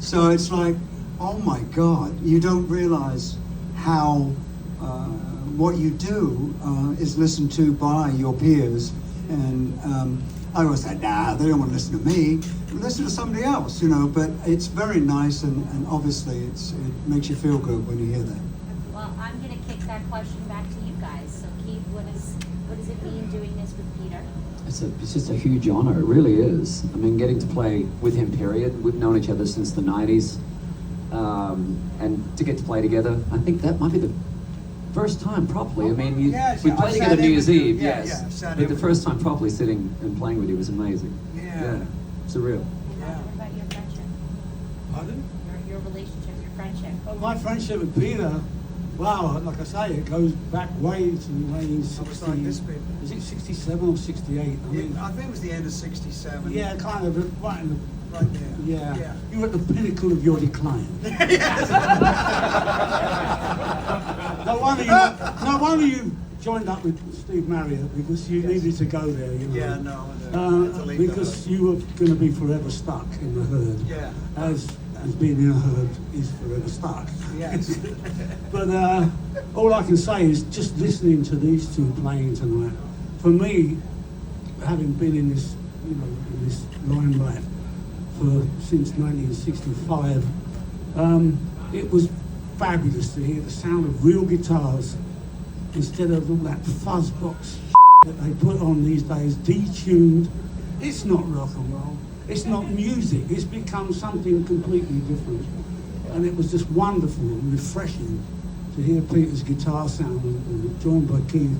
So it's like, oh my God, you don't realize how what you do is listened to by your peers. And I always say, nah, they don't want to listen to me. Listen to somebody else, you know. But it's very nice, and obviously it makes you feel good when you hear that. Well, I'm going to kick that question back to you guys. So Keith, what does it mean doing this with Peter? It's just a huge honor. It really is. I mean, getting to play with him, period. We've known each other since the 90s. And to get to play together, I think that might be the first time properly. I mean, we played together New Year's Eve, yes. But the first time properly sitting and playing with you was amazing. Yeah. Surreal. What about your friendship? Pardon? Your relationship, your friendship. Well, my friendship with Peter, wow, like I say, it goes back way to 1960. like this bit. Is it 67 or 68? I think it was the end of '67. Yeah, kind of right in the. Right there. Yeah. You were at the pinnacle of your decline. No wonder you joined up with Steve Marriott, because you needed to go there, you know. Yeah, no. Because you were going to be forever stuck in the herd. Yeah. As being in a herd is forever stuck. Yes. But all I can say is just listening to these two playing tonight, for me, having been in this, you know, in this limelight since 1965, it was fabulous to hear the sound of real guitars instead of all that fuzz box that they put on these days, detuned. It's not rock and roll. It's not music. It's become something completely different. And it was just wonderful and refreshing to hear Peter's guitar sound and joined by Keith.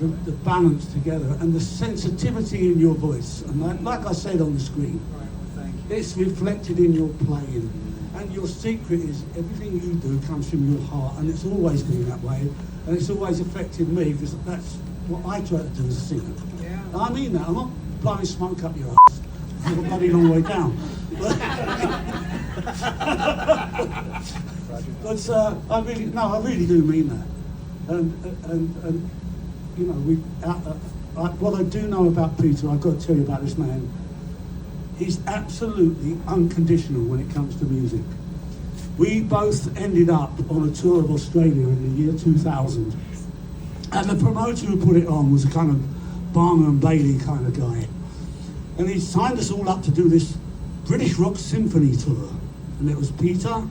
The balance together and the sensitivity in your voice. And like I said on the screen, it's reflected in your playing. And your secret is everything you do comes from your heart, and it's always been that way. And it's always affected me, because that's what I try to do as a singer. Yeah. And I mean that. I'm not blowing smoke up your ass. You're a bloody long way down. But I really do mean that. And you know, what I do know about Peter, I've got to tell you about this man. He's absolutely unconditional when it comes to music. We both ended up on a tour of Australia in the year 2000. And the promoter who put it on was a kind of Barnum and Bailey kind of guy. And he signed us all up to do this British Rock Symphony tour. And it was Peter,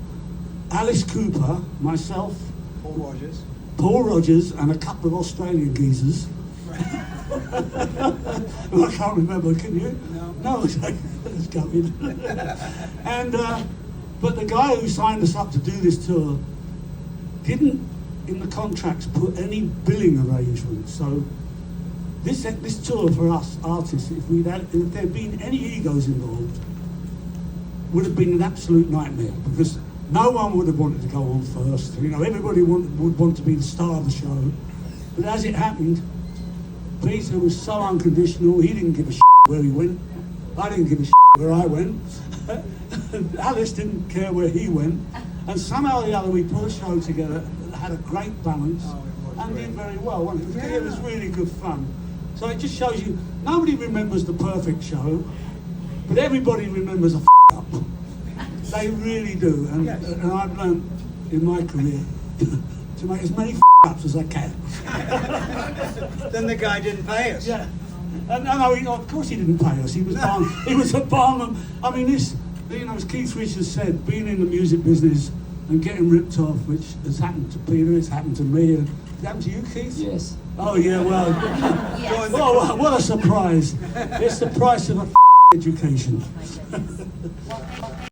Alice Cooper, myself, Paul Rogers, and a couple of Australian geezers. Well, I can't remember, can you? No, it's coming. And but the guy who signed us up to do this tour didn't, in the contracts, put any billing arrangements. So this tour for us artists, if there'd been any egos involved, would have been an absolute nightmare, because no one would have wanted to go on first. You know, everybody would want to be the star of the show. But as it happened, Peter was so unconditional, he didn't give a shit where he went. I didn't give a shit where I went. Alice didn't care where he went. And somehow or the other we put a show together that had a great balance and did very well, wasn't it? It was really good fun. So it just shows you, nobody remembers the perfect show, but everybody remembers a up. They really do. And I've learned in my career to make as many ups as I can. Then the guy didn't pay us. Yeah. No, of course he didn't pay us. He was a Barnum. I mean, this, you know, as Keith Richards said, being in the music business and getting ripped off, which has happened to Peter, it's happened to me. Has it happened to you, Keith? Yes. Oh yeah, well. Yes. Oh, what a surprise! It's the price of a education. Well,